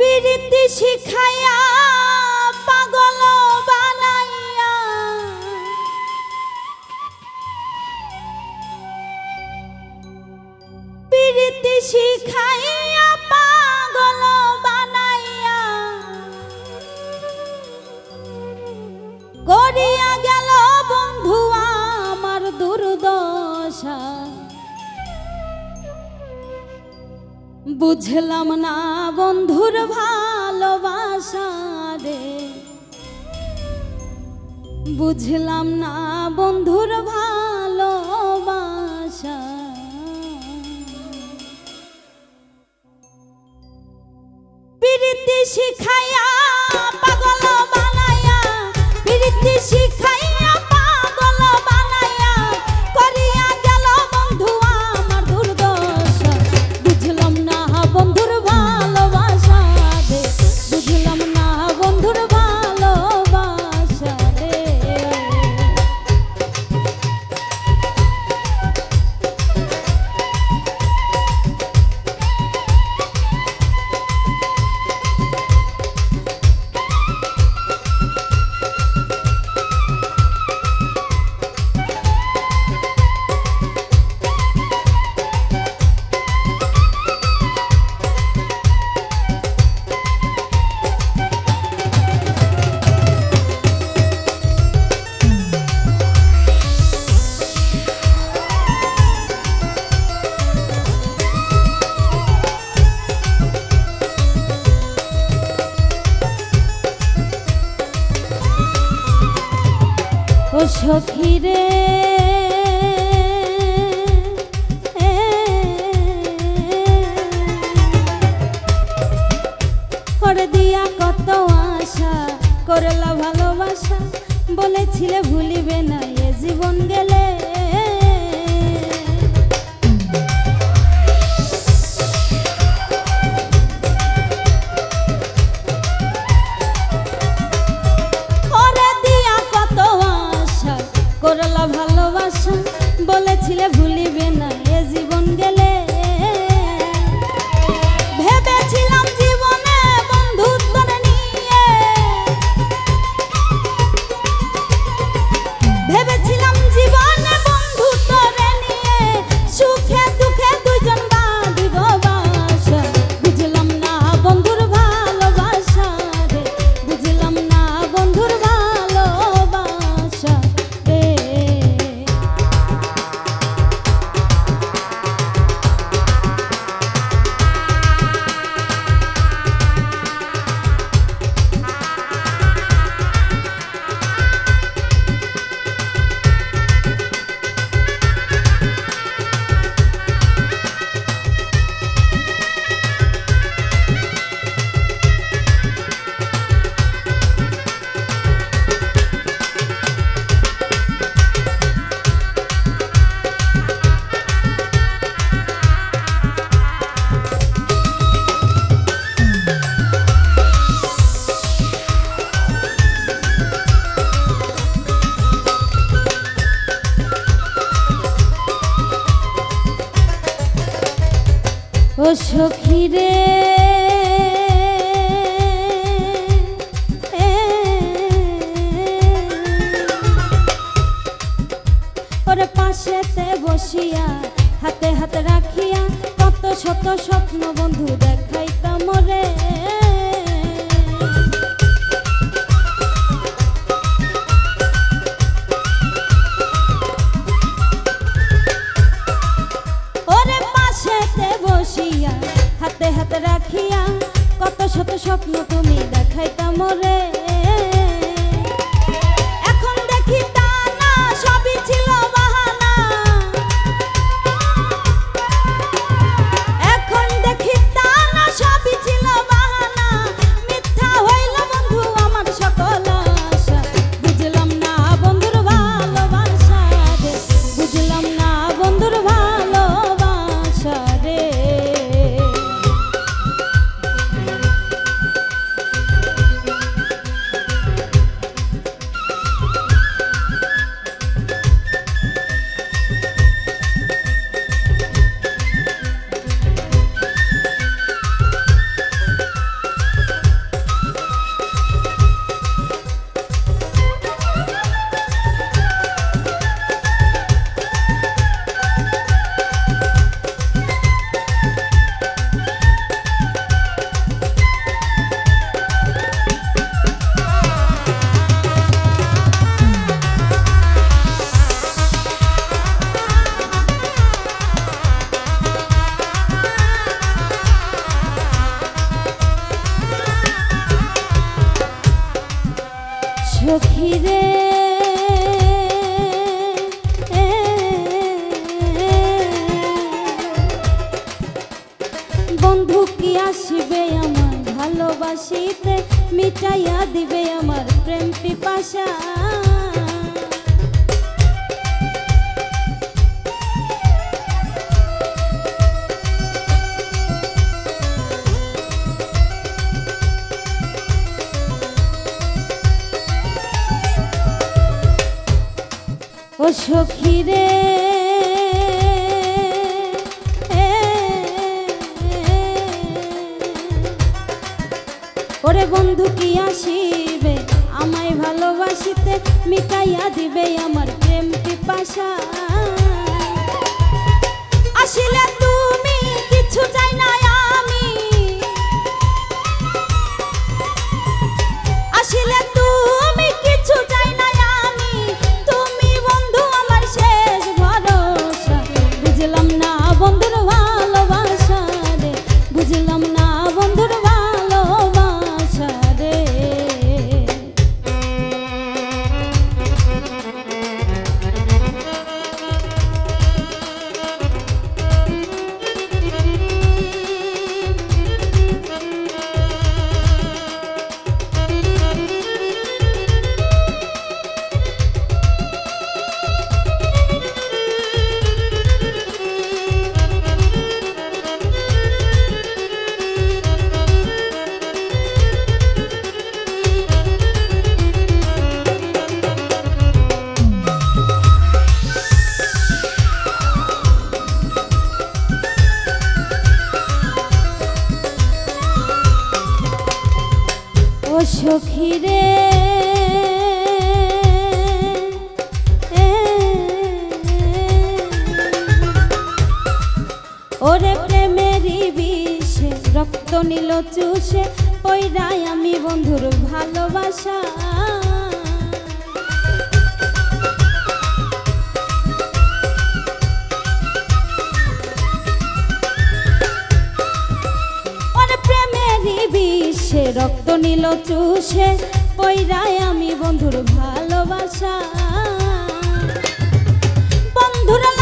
পিরিতি শিখাইয়া পাগল বানাইয়া পিরিতি শিখাইয়া পাগল বানাইয়া করিয়া গেল বন্ধু আমার দুর্দশা বুঝলাম না বন্ধুর ভালোবাসা রে বুঝলাম না বন্ধুর ভালোবাসা পিরিতি শিখাইয়া পাগল বানাইয়া পিরিতি শিখাইয়া পাগল বানাইয়া করিয়া গেল বন্ধু আমার দুর্দশা বুঝলাম না বন্ধুর ভালোবাসা রে বুঝলাম না বন্ধুর ভালোবাসা রে ও সখী রে করে দিয়া কত আশা করলা ভালোবাসা বলেছিলে ভুলিবে না এ জীবন গেলে করলা ভালোবাসা বলেছিলে ভুলিবে না এ জীবন গেলে ভেবেছিলাম জীবনে বন্ধুত্ব নিয়ে ভেবেছিলাম জীবনে বন্ধুত্ব নিয়ে সুখে দুঃখে দুজন বাঁধিব বাসা বুঝলাম না বন্ধুর ভালোবাসা রে বুঝলাম না বন্ধুর ভালোবাসা ও সখী রে ওরে পাশেতে বসিয়া হাতে হাতে রাখিয়া কত শত স্বপ্ন বন্ধু দেখাইতাম রে হাতে হাতে রাখিয়া কত শত স্বপ্ন তুমি দেখাইতাম রে এখন দেখি তা না সবই ছিল বাহানা এখন দেখি তা না সবই ছিল বাহানা মিথ্যা হইল বন্ধু আমার সকল আশা বুঝলাম না বন্ধুর ভালোবাসা রে বুঝলাম না বন্ধুর ভালোবাসা রে সখী রে বন্ধু কি আসবে আমার ভালোবাসিতে মিটাইয়া দিবে আমার প্রেম পিপাসা ও সখী রে ওরে বন্ধু কি আসিবে আমায় ভালোবাসিতে মিটাইয়া দিবে আমার প্রেম পিপাসা আসিলে তুমি কিছু চাই না আমি আসিলে তুমি কিছু চাই না আমি তুমি বন্ধু আমার শেষ ভরসা বুঝলাম না বন্ধুর ভালোবাসা রে বুঝলাম না বন্ধুর ভালোবাসা রে ও সখী রে ওরে প্রেমেরই বিষে রক্ত নিল চুষে পইরাই আমি বন্ধুর ভালোবাসা ওরে প্রেমেরই বিষে রক্ত নিল চুষে পইরাই আমি বন্ধুর ভালোবাসা বন্ধুরা